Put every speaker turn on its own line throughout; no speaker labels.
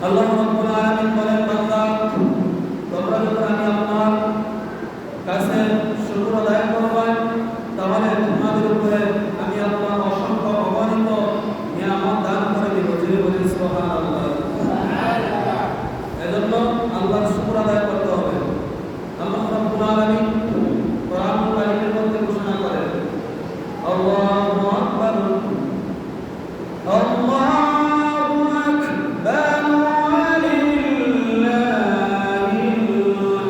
আল্লাহ রাব্বুল আলামিন বলেন, বান্দা তোমরা যখন আমি আল্লাহর কাছে শুকর আদায় করবে, তাহলে তোমাদের উপরে আমি আল্লাহ অসংখ্য অগণিত নিয়ামত দান করে দিব। জোরে বলি সুবহানাল্লাহ। এজন্য আল্লাহর শুকর আদায় করতে হবে। আল্লাহ রাব্বুল আলামিন কোরআনুল কারীমের মধ্যে ঘোষণা করেন, আল্লাহু আকবার, আল্লাহু আকবার ওয়ালিল্লাহিল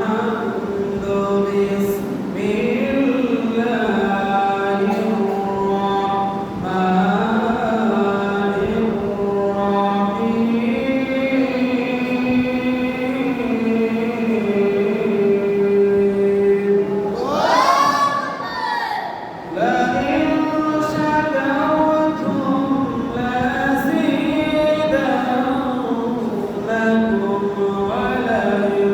হামদু, বিসমিল্লাহির রাহমানির রাহিম। لئن شكرتم لأزيدنكم ولئن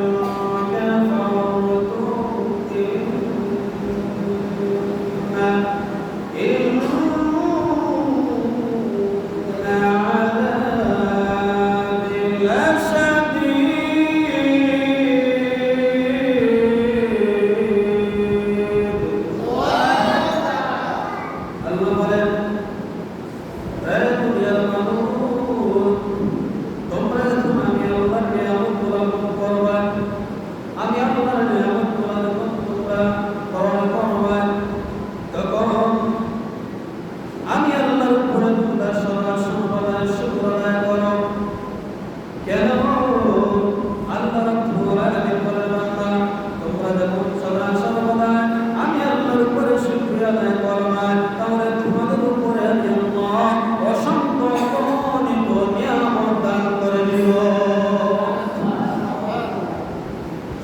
كفرتم إن عذابي لشديد। আল্লাহ বলেন, হে দুনিয়ার মানুষ, তোমরা যখন আমি আল্লাহর নিয়ামতগুলো ভোগ করবা, আমি আল্লাহর নিয়ামতগুলো যখন তোমরা গ্রহণ করবা, তখন আমি আল্লাহর উপরে তোমরা সদা সর্বদা শুকর আদায় করো। কেন? আল্লাহ রাব্বুল আলামিন বলেন, বান্দা তোমরা যখন সদা সর্বদা আমি আল্লাহর উপরে শুকরিয়া আদায় করবা, তাহলে তোমাদের উপরে আমি আল্লাহ অসংখ্য অগণিত নিয়ামত দান করে দিব।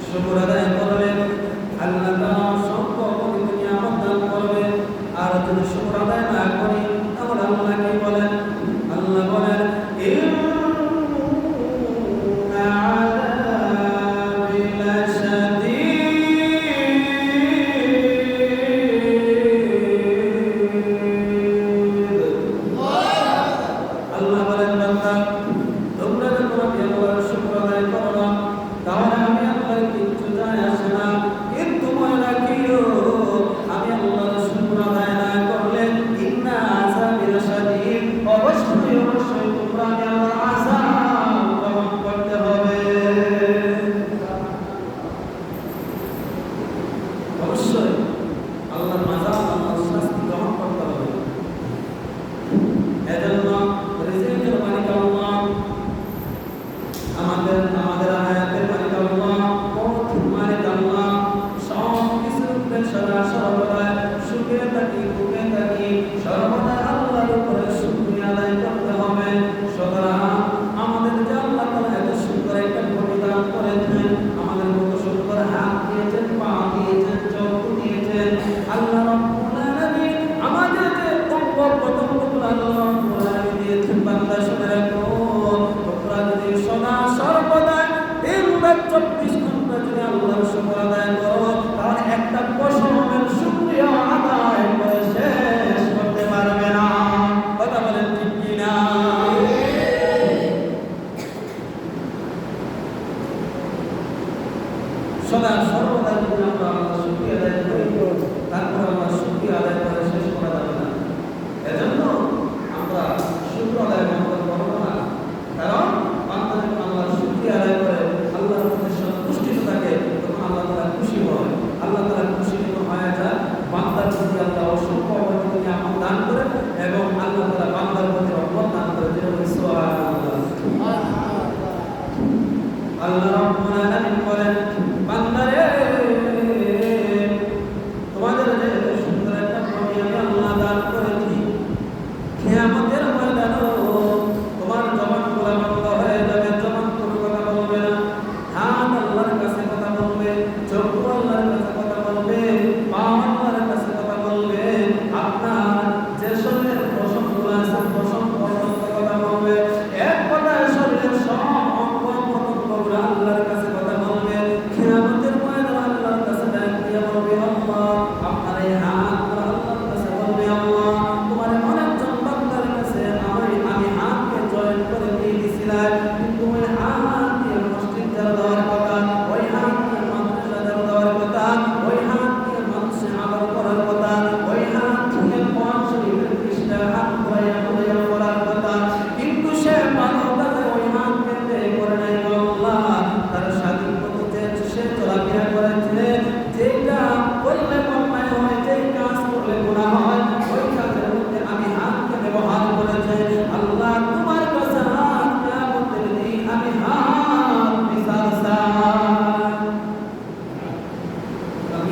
শুকর আদায় করলে আল্লাহ তাআলা অসংখ্য অগণিত নিয়ামত দান করবে। আর যদি শুকর আদায় না করি, তাহলে আল্লাহ কি বলেন? আল্লাহ বলেন, ইন্না আযাবি লাশাদীদ। আল্লাহ বলেন, বান্দা তোমরা যখন আমি আল্লাহর শুকর আদায় করো না, তাহলে আমি আল্লাহর কিচ্ছু যায় আসে না। কিন্তু মনে রাখিও, আমি আল্লাহর শুকর আদায় না করলে ইন্না আযাবি লাশাদীদ, অবশ্যই অবশ্যই তোমরা আমি আল্লাহর আযাব গ্রহণ করতে হবে। অবশ্যই আল্লাহর আযাব, আল্লাহর শাস্তি গ্রহণ করতে হবে। এজন্য রিজিকের মালিক আল্লাহ, আমাদের হায়াতের মালিক আল্লাহ, মওতের মালিক আল্লাহ। সব কিছুর উপরে সদা সর্বদা সুখে থাকি, দুঃখে থাকি, সর্বদা আল্লাহর উপরে শুকরিয়া আদায় করতে হবে। সুতরাং আমাদের যে আল্লাহ তাআলা এত সুন্দর একটা বডি দান করেছেন, আমাদের মতো সুন্দর হাত দিয়েছেন, পা দিয়েছেন, চোখ দিয়েছেন, আল্লাহ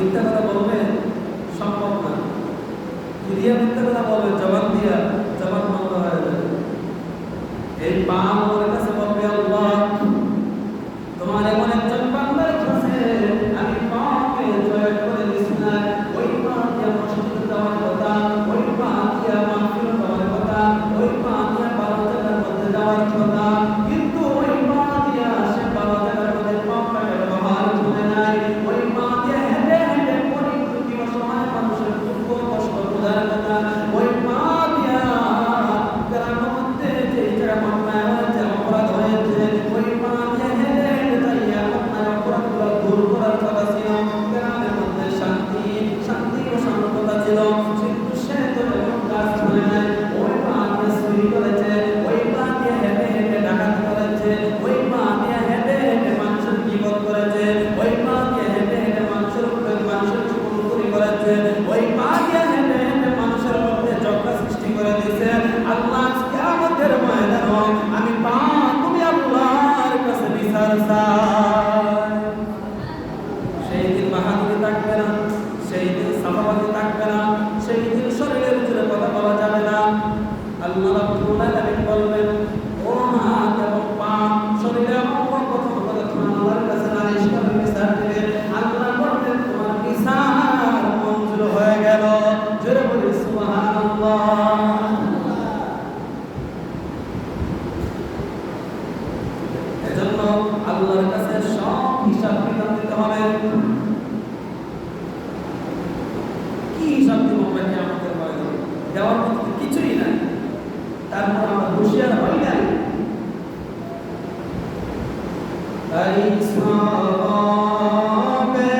মিথ্যা কথা বলবে সম্ভব না। ক্রিয়া মিথ্যা কথা বলবে জবান দিয়া, জবান বন্ধ হয়ে যাবে। এই পা আমার কাছে বলবে আল্লাহ তোমার এমন একজন বান্দার কাছে আমি পাকে জয় করে দিছি না, ওই পা দিয়া মসজিদে যাওয়ার কথা, ওই পা দিয়া মাহফিলে যাওয়ার কথা, ওই পা দিয়া ভালো জায়গার মধ্যে যাওয়ার কথা, কিন্তু ওই পা দিয়া সে ভালো জায়গার মধ্যে পাটাকে ব্যবহার করে নাই। ওই পা দিয়া হেঁটে হেঁটে পরিস্থিতি অসহায় মানুষের দুঃখ কষ্ট বোঝার কথা, ওই পা দিয়া গ্রামের মধ্যে যে যারা অন্যায় হয়েছে অপরাধ হয়েছে ওই পা দিয়া হেঁটে হেঁটে যাইয়া অন্যায় অপরাধগুলো দূর করার কথা ছিল। গ্রামের মধ্যে শান্তি শান্তি ও শান্ততা ছিল, কিন্তু সে তো এমন কাজ করে নাই। ওই পা দিয়ে চুরি করেছে, ওই পা দিয়ে হেঁটে হেঁটে ডাকাতি করেছে, ওই পা দিয়ে হেঁটে হেঁটে মানুষের বিপদ করেছে, ওই পা দিয়ে হেঁটে হেঁটে মানুষের উপরে মানুষের জীবন চুরি করেছে, ওই পা দিয়ে হেঁটে হেঁটে মানুষের মধ্যে ঝগড়া সৃষ্টি করে দিয়েছে। আল্লাহ কিয়ামতের ময়দানে আমি পা তুমি আল্লাহর কাছে বিচার চাই। সেই দিন বাহাদুরি থাকবে না, সেই দিন সাফাবাদী থাকবে না, সেই দিন শরীরের ভিতরে কথা বলা যাবে না। আল্লাহ রাব্বুল আলামিন বলবেন ও হাত এবং পা শরীরে অঙ্গ প্রথম কথা তুমি আল্লাহর কাছে নালিশ করে বিচার দিবে। আল্লাহ বলবেন তোমার বিচার মঞ্জুর হয়ে গেল। জোরে বলি সুবহানাল্লাহ। এজন্য আল্লাহর কাছে সব হিসাব কিতাব দিতে হবে। কি হিসাব দিব আমরা কিয়ামতের ময়দানে? দেওয়ার মতো কিছুই নাই, তারপর আমরা হুঁশিয়ার হই নাই। হিসাবে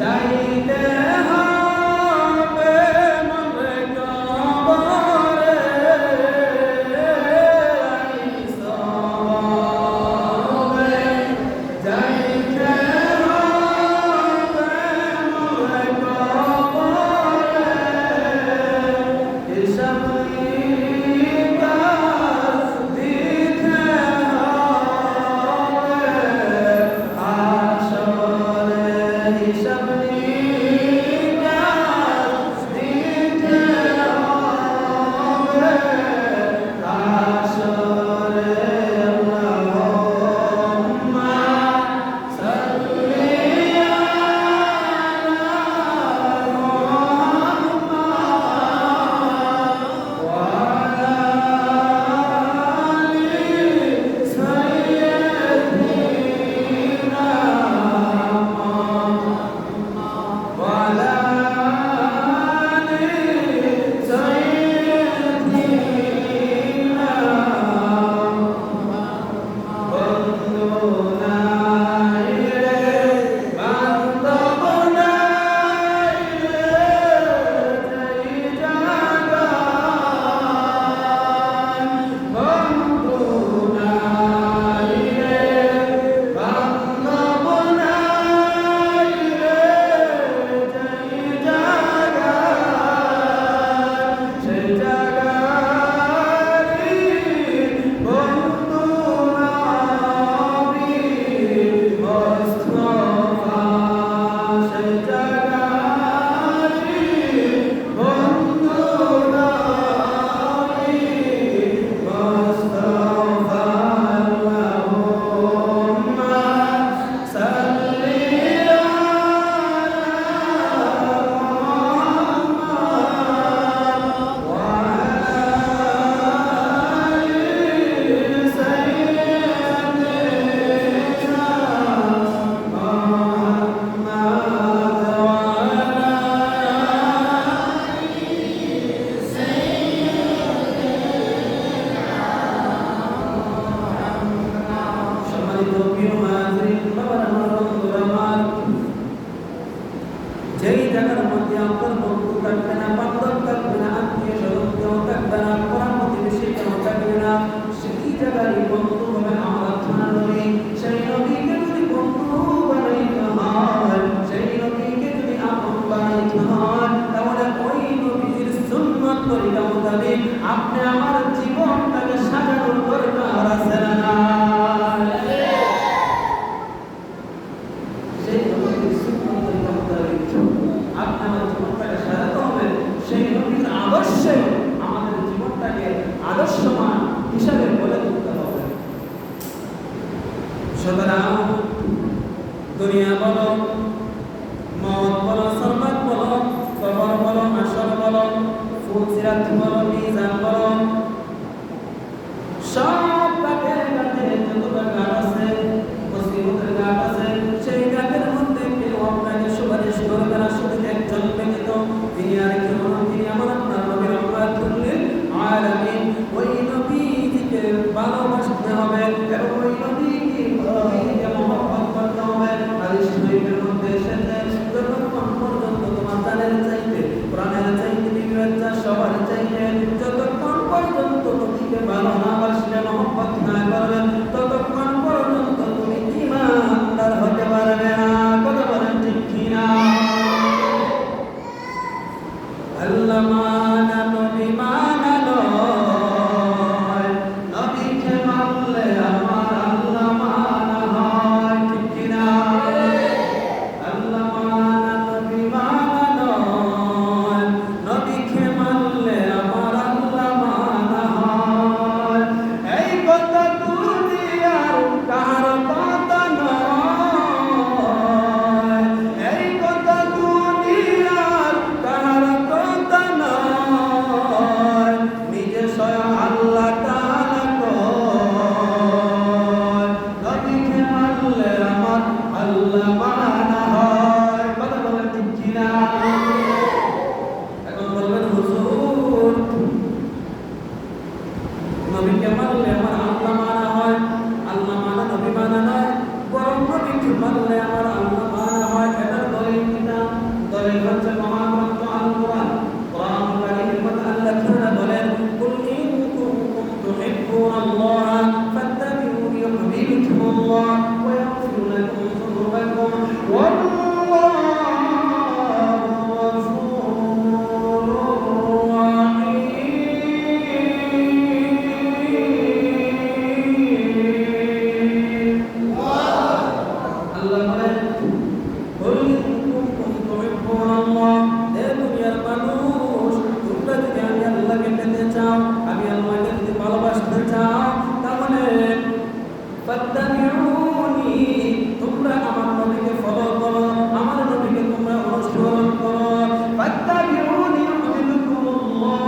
যাইতে হবে মনে কবরে, হিসাবে যাইতে হবে মনে কবরে, হিসাব নিকাশ দিতে হবে আসরে, হিসাব নিকাশ দিতে হবে আসরে। আল্লাহুম্মা সাল্লি আলা মুহাম্মাদ ওয়া আলা আলি সাইয়্যিদিনা ওয়া আলা আলি সাইয়্যিদিনা। বন্ধু নাই রে বান্ধব নাই রে যেই জায়গায়, বন্ধু নাই রে বান্ধব নাই রে যেই জায়গায়, সেই জায়গায় বন্ধু নবী মুস্তাফা, সেই জায়গায় বন্ধু নবী মুস্তাফা। আল্লাহুম্মা সাল্লি আলা মুহাম্মাদ ওয়া আলা আলি সাইয়্যিদিনা মুহাম্মাদ ওয়া আলা আলি সম্মানিত প্রিয় হাজিরিন, বাবার আমার বন্ধুরা আমার, যেই জায়গার মধ্যে আপনার বন্ধু থাকবে না, বান্ধব থাকবে না, আত্মীয় স্বজন কেউ থাকবে না, পাড়া প্রতিবেশী কেউ থাকবে না, সেই জায়গায় বন্ধু হবে আমার আপনার নবী। সেই নবীকে যদি বন্ধু বানাইতে হয়, সেই নবীকে যদি আপন বানাইতে হয়, তাহলে ওই নবীর সুন্নাত তরিকা মোতাবেক আপনি আমার জীবনটাকে সাজানোর দরকার আছে না নাই? সেই নবীর সুন্নাত তরিকা মোতাবেক দুনিয়া বলো, মওত বলো, সরবত বলো, কবর বলো, হাসর বলো, ফুলসিরাত বলো, মিজান বলো, সব ঘাটের ঘাটে যতটা ঘাট আছে, মুসলিমদের ঘাট আছে, সেই ঘাটের মধ্যে কেউ আপনাকে সুপারিশ করবে না, শুধু একজন ব্যতীত, তিনি আর কেউ নন, তিনি আমার আপনার নবী রাহমাতুল লিল আলামিন। ওই নবীকে ভালোবাসতে হবে এবং ওই নবীকে মহব্বত করতে হবে। হাদিস শরীফের মধ্যে এসেছে, যতক্ষণ পর্যন্ত তোমার জানের চাইতে, প্রাণের চাইতে, বিবেকের চাইতে, সবার চাইতে যতক্ষণ পর্যন্ত নবীকে ভালো না বাসলে, মহব্বত না করবেন, ততক্ষণ পর্যন্ত তুমি ঈমানদার হতে পারবে না। কথা বলেন ঠিক কিনা? আল্লাহ মানা নবী মানা নয়, নবীকে মানলে আমার আল্লাহ মানা হয়। ঠিক কিনা? আল্লাহ মানা নবী মানা নয়, নবীকে মানলে আমার আল্লাহ মানা হয়। এই কথা দুনিয়ার কারো কথা নয়, এই কথা দুনিয়ার কারো কথা নয়, নিজে স্বয়ং আল্লাহ তাআলা কয়, নবীকে মানলে আমার আল্লাহ মানা হয়। কথা বলেন ঠিক কিনা? এখন বলবেন হুজুর, নবীকে মানলে আমার আল্লাহ মানা হয়, আল্লাহ মানা নবী মানা নয়, বরং নবীকে মানলে আমার আল্লাহ মানা হয়। এটার দলিল কিনা? দলিল হচ্ছে মহাগ্রন্থ আল কোরআন। কোরআন কারীমের মধ্যে আল্লাহ তাআলা বলেন, কুল ইন কুনতুম তুহিব্বুনাল্লাহ ফাত্তাবিউনি ইউহিব্বুকুমুল্লাহ ওয়া ইয়াগফির লাকুম যুনুবাকুম ওয়াল্লাহু গফুরুর রাহিম। আল্লাহ বলেন, কুল ইন কুনতুম তুহিব্বুনাল্লাহ, হে দুনিয়ার মানুষ, তোমরা যদি আমি আল্লাহকে পেতে চাও, আমি আল্লাহকে যদি ভালোবাসতে চাও, তাহলে ফাত্তাবিউনি, তোমরা আমার নবীকে ফলো করো, আমার নবীকে তোমরা অনুসরণ করো। ফাত্তাবিউনি ইউহিব্বুকুমুল্লাহ,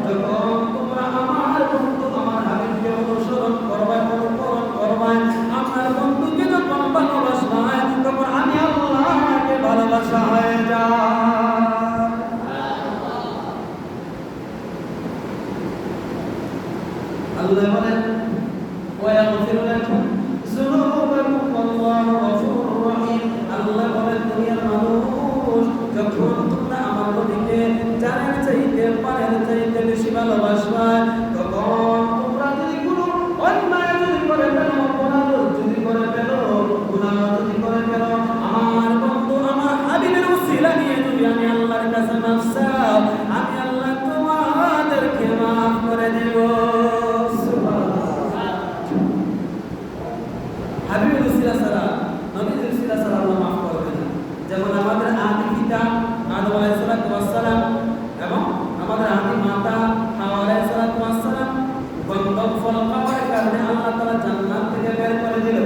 যখন তোমরা আমার বন্ধু আমার হাবিবকে অনুসরণ করবে, অনুকরণ করবে, আমার বন্ধুকে যখন ভালোবাসবে, তখন আমি আল্লাহকে ভালোবাসা হয়ে যায়। আল্লাহ বলেন, ওয়া ইয়াগফির লাকুম যুনুবাকুম ওয়াল্লাহু গফুরুর রাহিম। আল্লাহ বলেন, দুনিয়ার মানুষ, যখন তোমরা আমার নবীকে জানের চাইতে, পারের চাইতে বেশি ভালোবাসবা, তখন তোমরা যদি কোনো অন্যায় যদি করে ফেলো, অপরাধ যদি করে ফেলো, গুনাহ যদি করে ফেলো, আমার বন্ধু আমার হাবিবের উসিলা নিয়ে যদি আমি আল্লাহর কাছে মাফ চাও, আমি আল্লাহ তোমাদেরকে মাফ করে দেব। হাবিবের উসিলা ছাড়া, নবীর উসিলা ছাড়া আল্লাহ মাফ করবে না। যেমন আমাদের আদি পিতা আদম আলাইহিস সালাম এবং আমাদের আদি মাতা হাওয়া আলাইহিস সালাম গন্ধব ফল খাওয়ার কারণে আল্লাহ তাআলা জান্নাত থেকে বের করে দিল।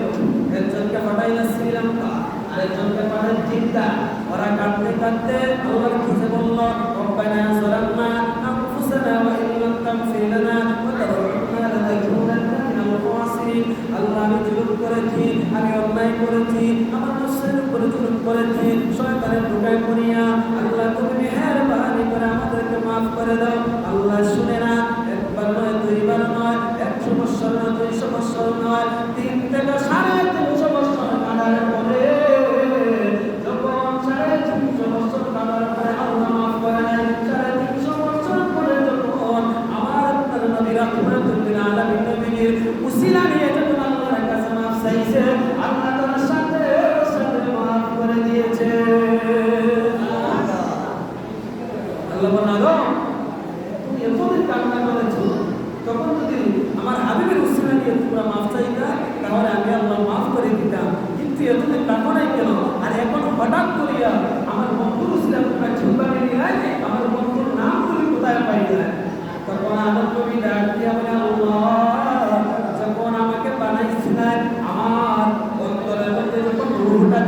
একজনকে পাঠাইলেন শ্রীলঙ্কা, আরেকজনকে পাঠালেন জিদ্দা। ওরা কাটতে কাটতে আল্লাহর কাছে বলল, রব্বানা যালামনা আনফুসানা ওয়া ইন লাম তাগফির লানা ওয়া তারহামনা লানাকুনান্না মিনাল খাসিরিন। আল্লাহ, আমি জুলুম করেছি, আমি অন্যায় করেছি, আমার নফসের উপরে জুলুম করেছি, শয়তানের ধোঁকায় পড়িয়া। আল্লাহ, তুমি মেহেরবানি করে আমাদেরকে মাফ করে দাও। আল্লাহ শুনে না, একবার নয়, দুইবার নয়, 100 বছর নয়, 200 বছর নয়, 3 থেকে 350 বছর কাটার পরে, যখন 350 বছর কাটার পরে আল্লাহ মাফ করে নাই, 350 বছর পরে যখন আমার আপনার নবী রাহমাতুল লিল আলামিন নবীর উসিলা নিয়ে যখন আল্লাহর কাছে মাফ চাইছে, আল্লাহ তার সাথে সাথে মাফ করে দিয়েছে। আল্লাহ বলল, তুমি এতদিন কান্না করেছো, তখন যদি আমার হাবিবের উসিলা নিয়ে তোমরা মাফ চাইতা, তাহলে আমি আল্লাহ মাফ করে দিতাম। কিন্তু এতদিন ডাকো নাই কেন? আর এখন হঠাৎ করিয়া আমার বন্ধুর উসিলা তোমরা ঝুঁকানি নিয়ে আমার বন্ধুর নাম তুমি কোথায় পাইলে? তখন আমার নবী ডাক দিয়া বলে, আল্লাহ, যখন আমাকে বানাইছিলেন, আমার অন্তরের মধ্যে যখন রূহটা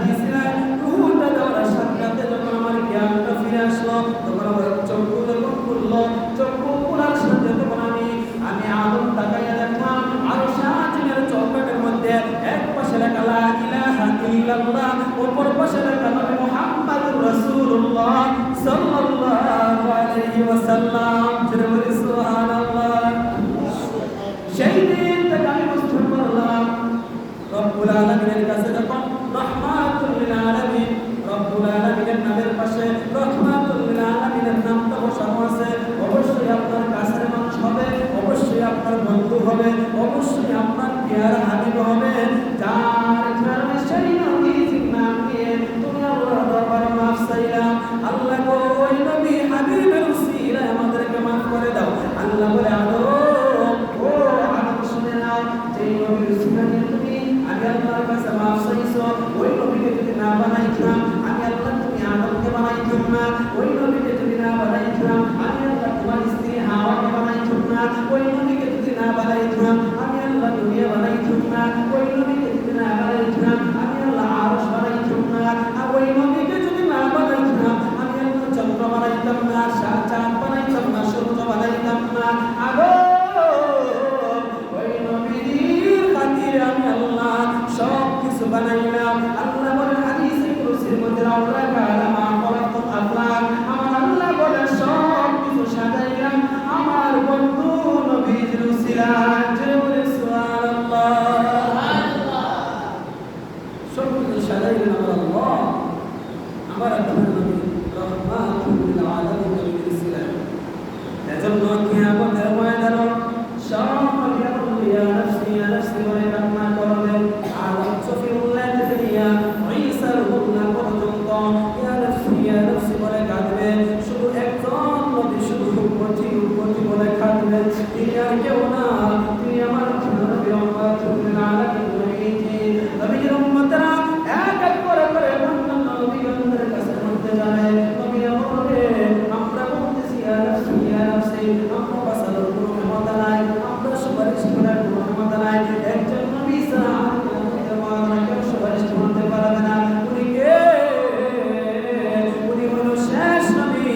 এজন্য কিয়ামতের ময়দানে সব নবীরা বলবে ইয়া নাফসি ইয়া নাফসি বলে কান্না করবে। আদম সফিউল্লাহ থেকে নিয়া ঈসা রুহুল্লাহ পর্যন্ত ইয়া নাফসি বলে কাঁদবে। শুধু একজন নবী শুধু উম্মতি উম্মতি বলে কাঁদবে। তিনি আর কেউ না, তিনি আমার নবী রহমাতুল আলামিন। নবীর উম্মতরা এক এক করে অন্যান্য নবীগণের কাছে বলতে যাবে। নবীরা বলবে আমরা বলতেছি ইয়া নাফসি আমরা বাঁচানোর কোনো ক্ষমতা নাই, আমরা সুপারিশ করার কোনো ক্ষমতা নাই। একজন নবী ছাড়া কেউ সুপারিশ করতে পারবে না। উনি কে? উনি হলো শেষ নবী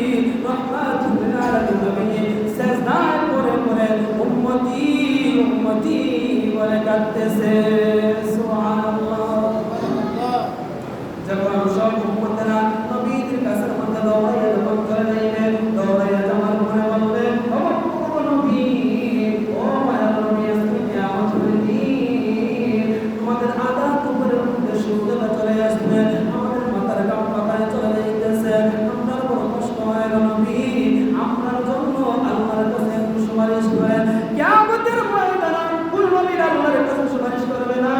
রহমাতুল আলামিন। নবী সেজদায় পড়ে উম্মতি উম্মতি বলে কাঁদতেছে। সুবহানাল্লাহ। যখন সব উম্মতেরা নবীর কাছে মধ্যে দৌড়াইয়া যখন চলে যাইবে, দৌড়াইয়া যাওয়ার পরে বলবে ও নবী, ও মায়ার নবী, আজকে কিয়ামত দিন তোমাদের আদাত উপরে মধ্যে সূর্যটা চলে আসবে, আমাদের মাথার গাম পাতায় চলে যাইতেছে, আমরা বড় কষ্ট হয় নবী, আপনার জন্য আল্লাহর কাছে একটু সুপারিশ করে। কিয়ামতের ময়দানে কোন নবী আল্লাহর কাছে সুপারিশ করবে না,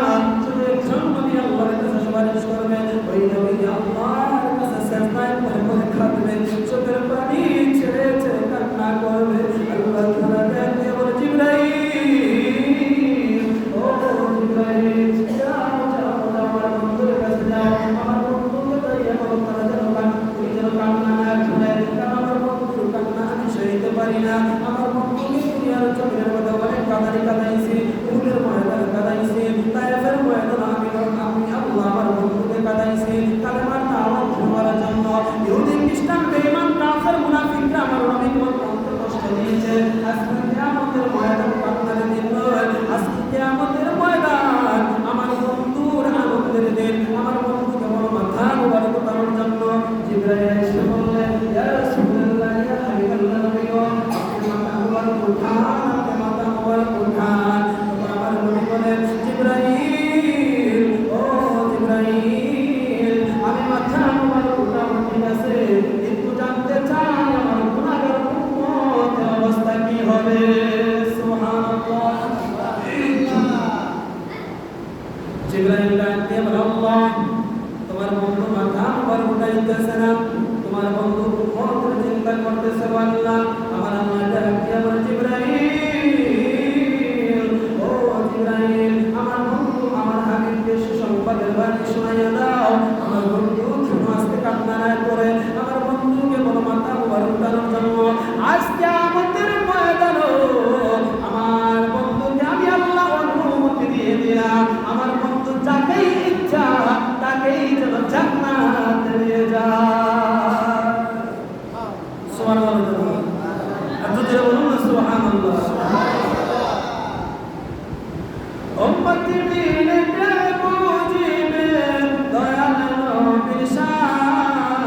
শুধু একজন নবী আল্লাহর কাছে সুপারিশ করবে। ওই নবী আল্লাহর কাছে সেজদায় পড়ে কাঁদবে, চোখের পানি ছেড়ে ছেড়ে কান্না করবে। আল্লাহ তাআলা দেখে বলে জিবরাইল, ও জিবরাইল, যাও আমার বন্ধুর কাছে যাও, আমার বন্ধুকে তাইয়া বলো তারা যেন কান্না না করে, কারণ আমার বন্ধুর কান্না আমি সইতে পারি না। আমার বন্ধুকে দুনিয়ার চোখের মধ্যে অনেক কাদাইছি, উহুদের ময়দানে কাদাইছি, তায়েফের ময়দানে আমি আল্লাহ আমার বন্ধুকে কাদাইছি কালেমার দাওয়াত দেওয়ার জন্য। ইহুদি খ্রিস্টান বেঈমান কাফের মুনাফিকরা আমার নবীকে অত্যন্ত কষ্ট দিয়েছে। আজকে কিয়ামতের ময়দান কান্নার দিন নয়, আজকে কিয়ামতের ময়দান আমার বন্ধুর আনন্দের দিন। আমার বন্ধুকে বড় মাথা মুবারক করার জন্য জিবরাইল এসে বললেন ইয়া রাসূলুল্লাহ ইয়া হাবিবাল্লাহ নবী গো, আপনি মাথা মুবারক উঠান, আপনি মাথা মুবারক উঠান। আমার নবী বলেন জিবরাইল, ও জিবরাইল, আমি মাথা মুবারক উঠাবো ঠিক আছে, কিন্তু জানতে চাই আমার গুনাহগার উম্মতের অবস্থা কি হবে। সুবহানাল্লাহ। জিবরাইল ডাকতে বলে আল্লাহ, তোমার বন্ধু মাথা মুবারক উঠাইতেছে না, তোমার বন্ধু উম্মতের চিন্তা করতেছে। আল্লাহ আমার আল্লাহ ডাকতে বলে জিবরাইল, ও জিবরাইল, আমার বন্ধু আমার হাবিবকে সুসংবাদের বাণী শোনাইয়া দাও। আমার বন্ধু আজকে কান্না না করে আমার বন্ধুকে বলো মাথা মুবারক উঠানোর জন্য। আজকে আমাদের ময়দানে আমার বন্ধুকে আমি আল্লাহ অনুমতি দিয়ে দিলাম, আমার বন্ধু যাকেই ইচ্ছা তাকেই যেন জান্নাতে নিয়ে যায়। সুবহানাল্লাহ। আপনি তো বলুন না সুবহানাল্লাহ। উম্মতি মিলে বুঝিবে দয়াল নবীর শান,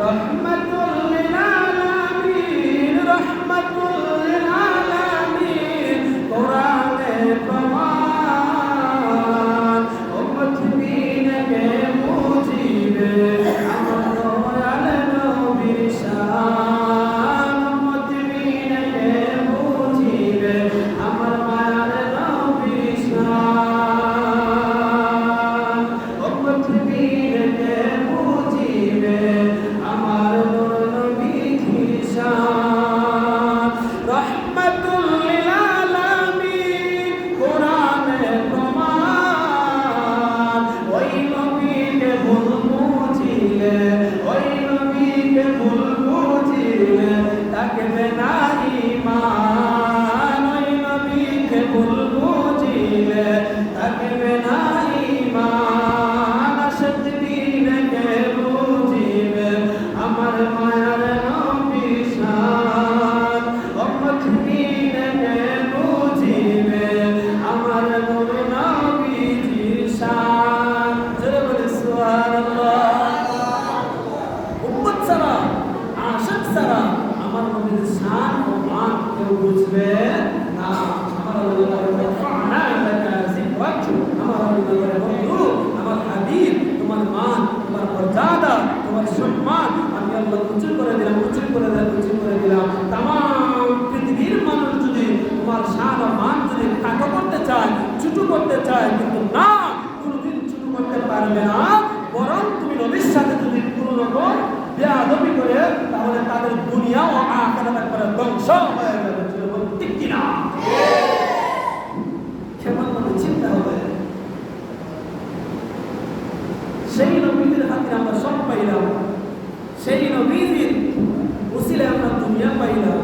রহমাতুল লিল আলামিন, রহমাতুল লিল আলামিন, কোরআনে প্রমাণ। উম্মতি মিলে বুঝিবে আমার দয়াল নবীর শান, উম্মতি মিলে বুঝিবে আমার মায়ার নবীর শান, উম্মতি মিলে বুঝিবে আমার নবীর শান। রহমাতুল লিল আলামিন, কোরআনে প্রমাণ। ওই নবীকে ভুল বুঝিলে, ওই নবীকে ভুল বুঝিলে থাকবে না ঈমান, ওই নবীকে ভুল বুঝিলে থাকবে না ঈমান। আশিককে বুঝিবে আমার মায়ার নবীর শান, উম্মতকে বুঝিবে আমার নূর নবীর শান। জোরে বলে সুবহানাল্লাহ। উম্মত ছাড়া আশিক ছাড়া আমার নবীর শান রকম বেয়াদবি করে, তাহলে তাদের দুনিয়া ও আখিরাত একবারে ধ্বংস হয়ে যাবে। ঠিক কিনা? কেমন করে চিন্তা হবে? সেই নবীদের হাতে আমরা সব পাইলাম, সেই নবীদের উসিলে আমরা দুনিয়া পাইলাম।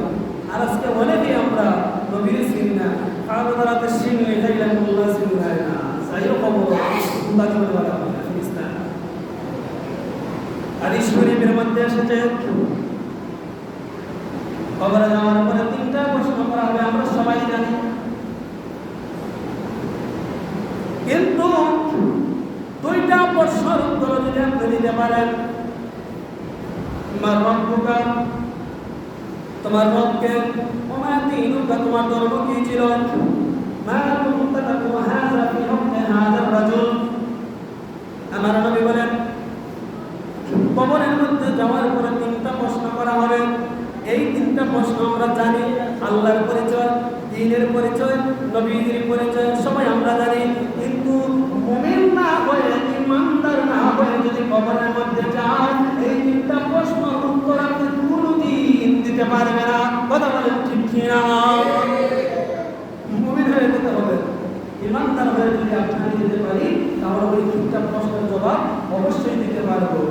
আর আজকে অনেকে আমরা নবীর চিনি না, কারণ তারা তো চিনলে খাইলাম মোল্লা চিনি না, যাইও খবর হাদিস শরীফের মধ্যে এসেছে কবরে যাওয়ার পরে 3টা প্রশ্ন করা হবে, আমরা সবাই জানি। কিন্তু 2টা প্রশ্নের উত্তর যদি আপনি দিতে পারেন, তোমার রব্বুকা, তোমার রবকে, ওমা দীনুকা, তোমার ধর্ম কি ছিল, মা কুনতা তাকু হাযা ফি হুকমি হাযা রাজুল। আমার নবী বলেন কবরের মধ্যে যাওয়ার পরে 3টা প্রশ্ন করা হবে। এই 3টা প্রশ্ন আমরা জানি, আল্লাহর পরিচয়, দ্বীনের পরিচয়, নবীর পরিচয় সবাই আমরা জানি। কিন্তু মুমিন না হয়ে, ঈমানদার না হয়ে যদি কবরের মধ্যে যান, এই 3টা প্রশ্নের উত্তর আপনি কোনোদিন দিতে পারবেন না। কথা বলেন ঠিক কিনা? মুমিন হয়ে যেতে হবে, ঈমানদার হয়ে যদি আপনি দিতে পারি, তাহলে ওই 3টা প্রশ্নের জবাব অবশ্যই দিতে পারবো।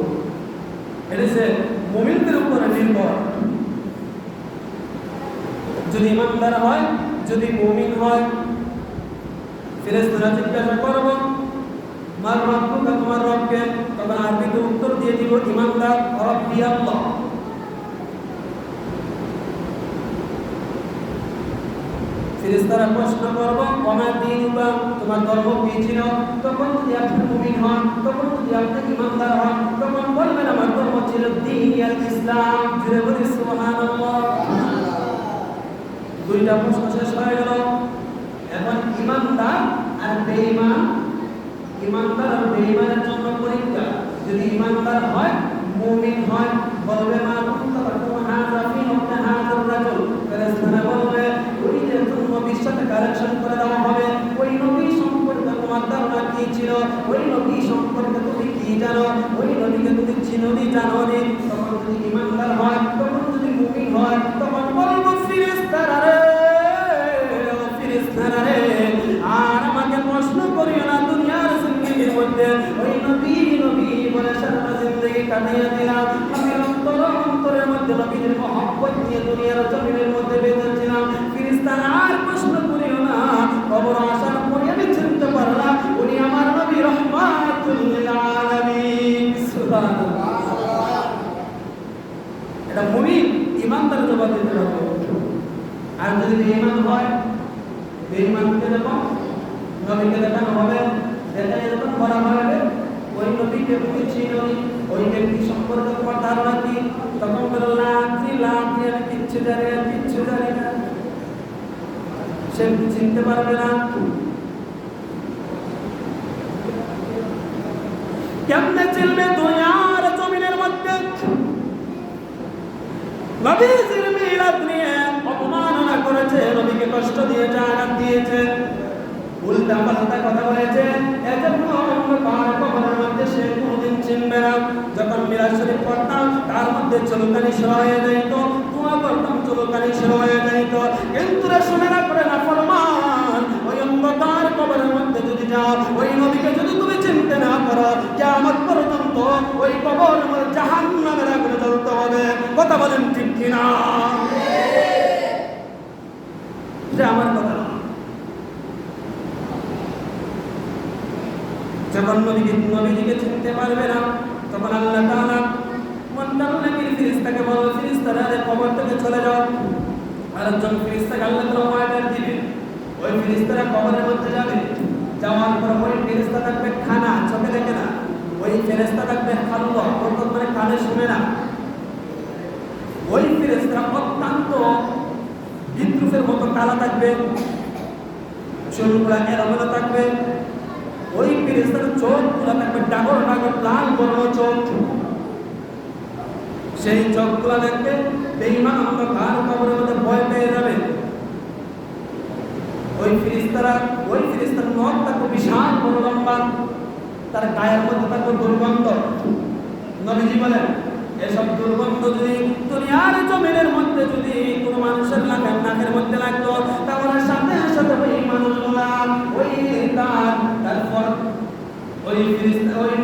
এটা হচ্ছে মুমিনদের উপরে নির্ভর। যদি ঈমানদার হয়, যদি মুমিন হয়, ফেরেশতারা জিজ্ঞাসা করবো মার রব্বুকা, তোমার রবকে, তখন আরবিতে উত্তর দিয়ে দিব ঈমানদার, রব্বি আল্লাহ। ফেরেশতারা প্রশ্ন করবো ওমা দীনুকা, তোমার ধর্ম কি ছিল, তখন যদি আপনি মুমিন হন, তখন যদি আপনি ঈমানদার হন, তখন বলবেন আমার ধর্ম ছিল দ্বীন আল ইসলাম। জুড়ে বলি সুবহানাল্লাহ। 2টা প্রশ্ন শেষ হয়ে গেল। এখন ঈমানদার আর বেঈমান, ঈমানদার আর বেঈমানের জন্য পরীক্ষা। যদি ঈমানদার হয়, মুমিন হয়, বলবে মা কুনতা তাকু হাযা ফি হুকমি হাযা রাজুল। ফেরেশতারা বলবে ওই যে নবীর সাথে কালেকশন করে দেওয়া হবে, ওই নবী সম্পর্কে তোমার ধারণা কি ছিল, ওই নবী সম্পর্কে তুমি কি জানো, ওই নবীকে তুমি চিনোনি জানোনি। তখন যদি ঈমানদার হয়, তখন যদি মুমিন হয়, তখন বলবো ফেরেশতারা রে, ফেরেশতারা রে, আর আমাকে প্রশ্ন করিও না দুনিয়ার জিন্দেগির মধ্যে ওই নবী নবী বলে সারা জিন্দেগি কাটিয়ে দিলাম। আমি অন্তরের মধ্যে নবীর মহব্বত নিয়ে দুনিয়ার জমিনের মধ্যে বেঁচেছিলাম। ফেরেশতারা আর প্রশ্ন করিও না। কবর আসার পরে আমি চিনতে পারলাম উনি আমার নবী রাহমাতুল লিল আলামিন। সুবহানাল্লাহ। এটা মুমিন ঈমানদার জবাব দিতে হবে। আর যদি বেঈমান হয়, বেঈমানকে যখন নবীকে দেখানো হবে, দেখানো যখন করা হবে, ওই নবীকে তুমি চিনোনি, ওই ব্যক্তি সম্পর্কে তোমার ধারণা কি, তখন বলল লাঞ্চি লাঞ্চি, আমি কিচ্ছু জানি না, কিচ্ছু জানি না। সে চিনতে পারবে না। কেমনে চিনবে? দুনিয়ার জমিনের মধ্যে নবীর মিলাদ নিয়ে অপমাননা করেছে, নবীকে কষ্ট দিয়েছে, আঘাত দিয়েছে, উল্টা পাল্টা কথা বলেছে, এজন্য অন্ধকার কবরের মধ্যে সে কোনদিন চিনবে না। যখন মিলাদ শরীফ পড়তাম, তার মধ্যে চুলকানি শুরু হয়ে যাইত, দোয়া করতাম চুলকানি শুরু হয়ে যাইত। কিন্তু রাসূলেরা করে না ফরমান, ওই অন্ধকার কবরের মধ্যে যদি যাও, ওই নবীকে যদি তুমি চিনতে না পারো, কিয়ামত পর্যন্ত ওই কবর আমার জাহান্নামের আগুনে জ্বলতে হবে। কথা বলেন ঠিক কিনা? এটা আমার কথা। যখন নবীজিকে চিনতে পারবে না, তখন আল্লাহ তাআলা মুনতাল্লাকির ফেরেশতাকে বলবে, ফেরেশতারা কবর থেকে চলে যাও। আরেকজন ফেরেশতাকে আল্লাহ তাআলা অর্ডার দিবেন, ওই ফেরেশতারা কবরের মধ্যে যাবে। যাওয়ার পর ওই ফেরেশতা থাকবে খানা, চোখে দেখে না। ওই ফেরেশতা থাকবে খাল্লা, অর্থাৎ মানে কানে শুনে না। ওই ফেরেশতা অত্যন্ত বিদ্রুপের মতো কালা থাকবে, চুলগুলা এলোমেলো থাকবে। ওই ফেরেশতার চোখগুলা থাকবে ডাগর ডাগর লাল বর্ণ চোখ। সেই চোখগুলা দেখবে বেঈমান অন্ধকার কবরের মধ্যে ভয় পেয়ে যাবে। ওই ফেরেশতার নখ থাকবে বিশাল বড় লম্বা, তার গায়ের মধ্যে থাকবে দুর্গন্ধ, নবীজি বলেন এসব দুর্গন্ধ যদি দুনিয়ার জমিনের মধ্যে যদি কোনো মানুষের নাকের মধ্যে লাগতো তাহলে সাথে সাথে ওই মানুষগুলা ওই তারপর ওই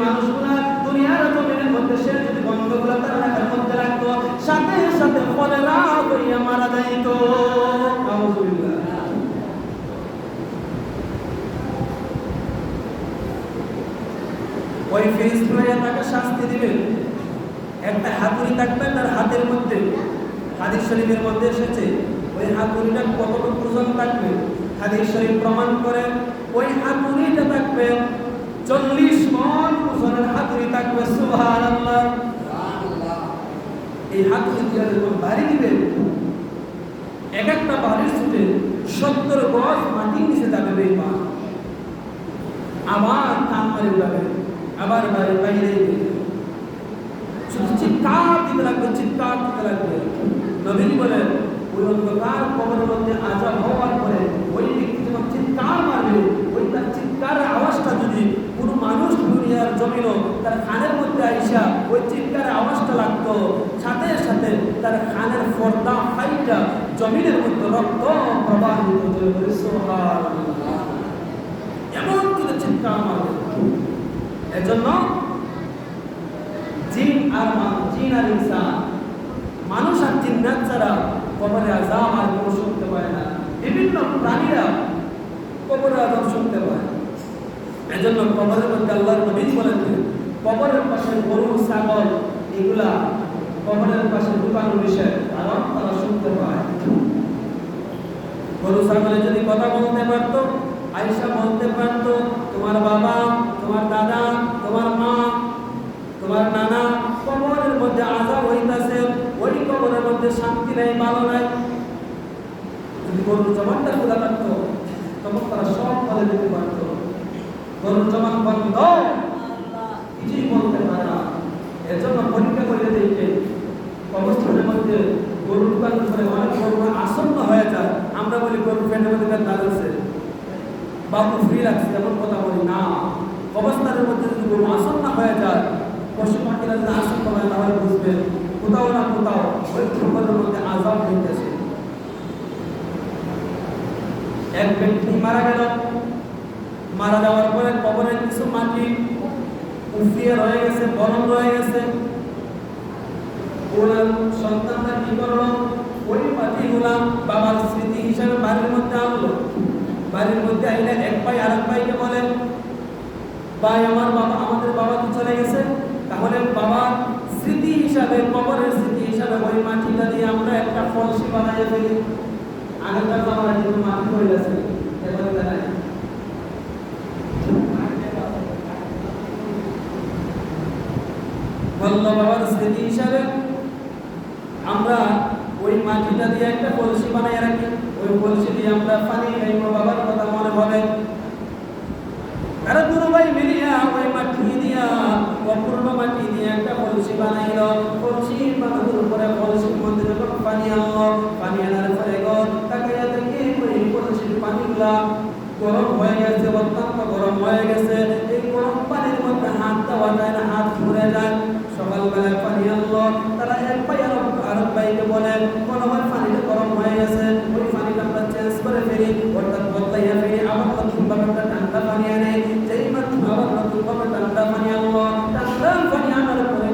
মানুষগুলা দুনিয়ার জমিনের মধ্যে সে যদি গন্ধগুলা তার নাকের মধ্যে লাগতো সাথে সাথে কলেরা হইয়া মারা যাইত। ওই ফেরেশতারা তাকে শাস্তি দিবে। একটা হাতুড়ি থাকবে তার হাতের মধ্যে, হাদিস শরীফের মধ্যে এসেছে ওই হাতুড়িটা কতটুকু ওজন থাকবে। হাদিস শরীফ প্রমাণ করে ওই হাতুড়িটা থাকবে 40 মণ ওজনের হাতুড়ি থাকবে। সুবহানাল্লাহ। এই হাতুড়ি দিয়ে যখন বাড়ি দিবে এক একটা বাড়ির ছুটে 70 গজ মাটির নিচে যাবে বেপা, আবার কান মারি উড়াবে, আবার বাইরে চিৎকার দিতে লাগবে, চিৎকার দিতে লাগবে। নবীজি বলেন ওই অন্ধকার কবরের মধ্যে আযাব হওয়ার পরে ওই ব্যক্তি যখন চিৎকার মারবে ওই তার চিৎকারের আওয়াজটা যদি কোনো মানুষ দুনিয়ার জমিনও তার কানের মধ্যে আইসা ওই চিৎকারের আওয়াজটা লাগতো সাথে সাথে তার কানের পর্দা ফাইটা জমিনের মধ্যে রক্ত প্রবাহিত হয়ে পড়ে। সুবহানাল্লাহ। এমন করে চিৎকার মারবে। এজন্য জিন আর ইনসান, মানুষ আর জিন্নাত ছাড়া কবরে আযাব আর কেউ শুনতে পায় না। বিভিন্ন প্রাণীরা কবরে আযাব শুনতে পায়। এজন্য কবরের মধ্যে আল্লাহর নবী বলেন কবরের পাশে গরু ছাগল এগুলা কবরের পাশে ঢুকানোর বিষয়, কারণ তারা শুনতে পায়। গরু ছাগলে যদি কথা বলতে পারতো, আয়েশা বলতে পারতো তোমার বাবা, তোমার দাদা, তোমার মা, তোমার নানা কবরের মধ্যে আযাব হইতাছে, ওই কবরের মধ্যে শান্তি নাই, ভালো নাই। যদি গরুর জবানটা খোলা থাকতো তখন তারা সব বলে দিতে পারত। গরুর জবান বন্ধ, কিছুই বলতে পারে না। এর জন্য পরীক্ষা করে দেখে কবরস্থানের মধ্যে গরুর দোকান করে অনেক গরু আসন্ন হয়ে যায়। আমরা বলি গরুর পেটের মধ্যে দাঁড়াচ্ছে, বাবু ফ্রি রাখছে, এমন কথা বলি না। কবরস্থানের মধ্যে যদি গরু আসন্ন হয়ে যায়, পশু পাখিরা যদি আসন্ন হয় তাহলে বুঝবে কোথাও না কোথাও ওই কবরের মধ্যে আযাব হইতেছে। এক ব্যক্তি মারা গেল, মারা যাওয়ার পরে কবরের কিছু মাটি উফিয়ে রয়ে গেছে, বরণ রয়ে গেছে। ওনার সন্তানরা কি করলো, ওই মাটিগুলা বাবার স্মৃতি হিসাবে বাড়ির মধ্যে আনলো। বাড়ির মধ্যে আইলে এক ভাই আরেক ভাইকে বলে, ভাই আমার বাবা, আমাদের বাবা তো চলে গেছে, তাহলে বাবার স্মৃতি হিসাবে, কবরের স্মৃতি হিসাবে ওই মাটিটা দিয়ে আমরা একটা কলসি বানাইয়ে ফেলি। আগেকার বাবারা যেহেতু মাটি হয়ে গেছে, এবারে তারা বলল বাবার স্মৃতি হিসাবে আমরা ওই মাটিটা দিয়ে একটা কলসি বানাই রাখি, ওই কলসি দিয়ে আমরা পানি খাইব, বাবার কথা মনে হবে। তারা দুটো ভাই মিলিয়া ওই মাটি দিয়া, অপূর্ণ মাটি দিয়ে একটা কলসি বানাইল। কলসি বানানোর উপরে কলসির মধ্যে যখন পানি আনলো, পানি আনার পরে তাকে দেখে ওই কলসির পানিগুলা গরম হয়ে গেছে, অত্যন্ত গরম হয়ে গেছে। এই গরম পানির মধ্যে হাত দেওয়া যায় না, হাত ঘুরে যায়। সকালবেলায় পানি আনলো, তারা এক ভাই আরেক ভাইকে বলেন মনে হয় পানিটা গরম হয়ে গেছে, ওই পানিটা আমরা চেঞ্জ করে ফেলি, অর্থাৎ বদলাইয়া ফেলি, আবার নতুনভাবে একটা ঠান্ডা পানি আনে। যেই মাত্র আবার নতুনভাবে ঠান্ডা পানি আনলো, ঠান্ডা পানি আনার পরে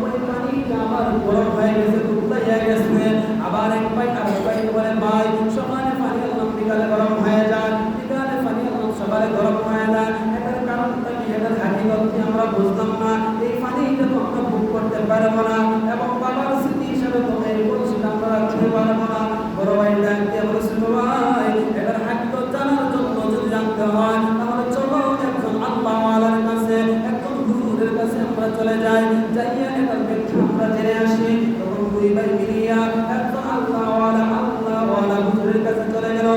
ওই পানিটা আবার গরম হয়ে গেছে, বদলাইয়া গেছে। আবার এক ভাই আরেক ভাইকে বলে ভাই সকালে পানি আনলাম, বিকালে গরম হয়ে যায়, বিকালে পানি আনলাম, সকালে গরম হয়ে যায়। এটার কারণটা কি, এটার হাকিকত কি আমরা বুঝলাম না। এই পানিটা তো আমরা ভোগ করতে পারবো না, এবং বাবার স্মৃতি হিসাবে তো এই কলসিটা আমরা রাখতে পারবো না। বড় ভাই ডাকতে বলেছিল, ভাই এটার হাকিকত জানার জন্য যদি জানতে হয় তাহলে চলো একজন আল্লাহওয়ালার কাছে, একজন হুজুরের কাছে আমরা চলে যাই, যাইয়া এটার ব্যাখ্যা আমরা জেনে আসি। তখন দুই ভাই মিলিয়া একজন আল্লাহওয়ালা হুজুরের কাছে চলে গেল।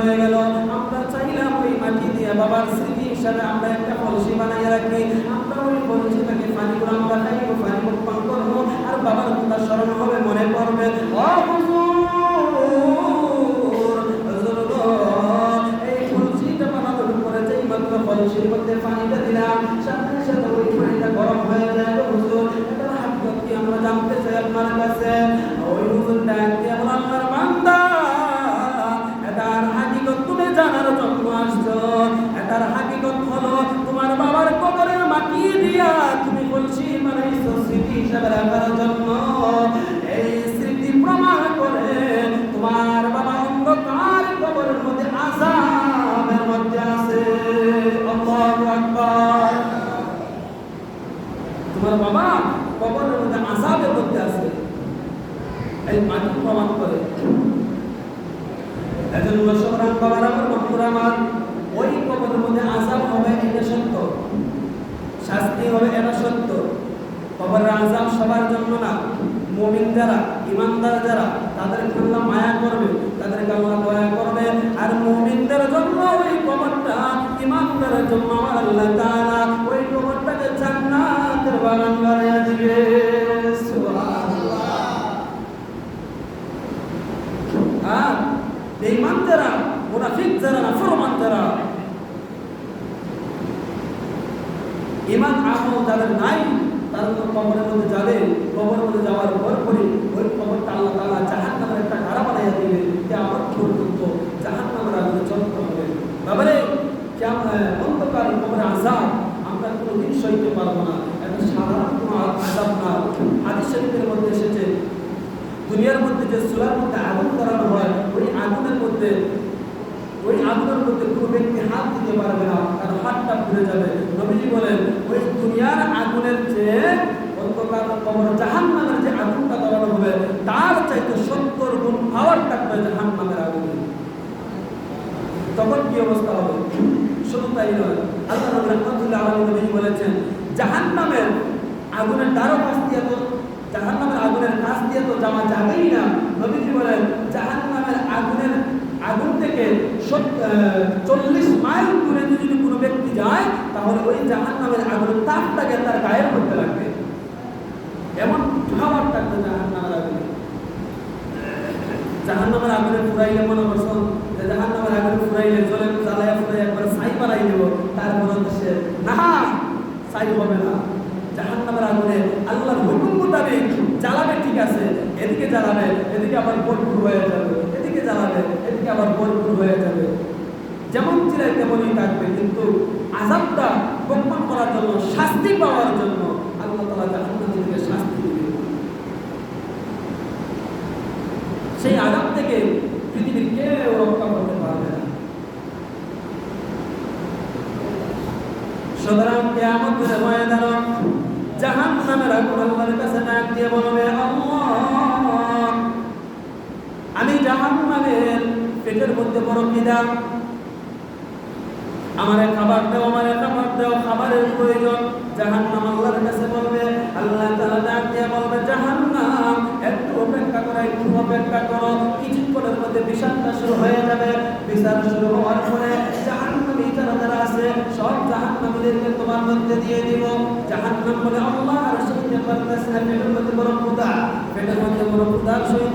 রয়ে গেল, আমরা চাইলাম ওই মাটি দিয়ে বাবার স্মৃতি হিসাবে আমরা একটা কলসি বানাই রাখি, আমরা ওই কলসিটাকে পানিগুলো আমরা খাইব, পানি পান করবো, আর বাবার কথা স্মরণ হবে, মনে পড়বে। ও হুজুর, হুজুর এজন্য সুতরাং বাবার আমার বন্ধুরা আমার, ওই কবরের মধ্যে আযাব হবে এটা সত্য, শাস্তি হবে এটা সত্য। কবরের আযাব সবার জন্য না, মুমিন যারা, ঈমানদার যারা, তাদেরকে আল্লাহ মায়া করবে, তাদেরকে আল্লাহ দয়া করবে। আর মুমিনদের জন্য ওই কবরটা, ঈমানদারের জন্য আমার আল্লাহ তাআলা ওই কবরটাকে জান্নাতের বাগান বানিয়ে দিবে। সুবহানাল্লাহ। আর বেঈমান যারা, মুনাফিক যারা, নাফরমান যারা, ঈমান আমল যাদের নাই, তারা তো কবরের মধ্যে যাবে। কবরের মধ্যে যাওয়ার পরপরই ওই কবরটা আল্লাহ তাআলা জাহান্নামের একটা গাড়া বানাইয়া দিবে, কিয়ামত পর্যন্ত জাহান্নামের আগুনে জ্বলতে হবে। বাবারে, অন্ধকার কবরের আযাব আমরা কোনোদিন সইতে পারবো না। এটা সাধারণ কোনো আযাব না। হাদিস শরীফের মধ্যে এসেছে, দুনিয়ার মধ্যে যে চুলার মধ্যে আগুন ধরানো হয়, ওই আগুনের মধ্যে কোনো ব্যক্তি হাত দিতে পারবে না, কারণ হাতটা পুড়ে যাবে। নবীজি বলেন, ওই দুনিয়ার আগুনের চেয়ে অন্ধকার কবর জাহান্নামের যে আগুনটা ধরানো হবে, তার চাইতে 70 গুণ পাওয়ার থাকবে জাহান্নামের আগুনে। তখন কি অবস্থা হবে? শুধু তাই নয়, আল্লাহ নবী রাহমাতুল্লাহ আলাইহি নবীজি বলেছেন, জাহান্নামের আগুনের দ্বারও কাছ দিয়ে তো, জাহান্নামের আগুনের কাছ দিয়ে তো যাওয়া যাবেই না। নবীজি বলেন, জাহান্নামের আগুন থেকে 40 মাইল দূরে যদি কোনো ব্যক্তি যায়, তাহলে ওই জাহান্নামের আগুনের তাপটাকে তার গায়ের মধ্যে লাগবে, এমন খাবার থাকবে জাহান্নামের আগুনে। জাহান্নামের আগুনে ফুরাইলে মনে করছো যে জাহান্নামের আগুনে ফুরাইলে জলে জ্বালায় ফুরাই একবার ছাই বানাই দেবো, তারপরে সে না, ছাই হবে না। জাহান্নামের আগুনে আল্লাহর হুকুম মোতাবেক জ্বালাবে, ঠিক আছে, এদিকে জ্বালাবে, এদিকে আবার ভরপুর হয়ে যাবে, এদিকে জ্বালাবে, এদিকে আবার ভরপুর হয়ে যাবে, যেমন চিরাই তেমনই থাকবে। কিন্তু আযাবটা গোপন করার জন্য, শাস্তি পাওয়ার জন্য আল্লাহ তাআলা জাহান্নামীদেরকে শাস্তি দিবেন। সেই আযাব থেকে পৃথিবীর কেউ রক্ষা করতে পারবে না। সুতরাং কিয়ামতের ময়দানে জাহান্নামের আগুন আল্লাহর কাছে ডাক দিয়ে বলবে, আল্লাহ, আমি জাহান্নামের পেটের মধ্যে বড় খিদা, আমারে খাবার দাও, আমারে খাবার দাও, খাবারের প্রয়োজন। জাহান্নাম আল্লাহর কাছে বলবে, আল্লাহ তাআলা ডাক দিয়ে বলবে, জাহান্নাম একটু অপেক্ষা করো, একটু অপেক্ষা করো। কিছুক্ষণের মধ্যে বিচারটা শুরু হয়ে যাবে। বিচার শুরু হওয়ার পরে জাহান্নামী যারা আছে সব জাহান্নামীদেরকে তোমার মধ্যে দিয়ে দিব। জাহান্নাম বলে, আল্লাহ আর সইতে পারতেছে না, পেটের মধ্যে বড় ক্ষুধা, পেটের মধ্যে বড় ক্ষুধার সহিত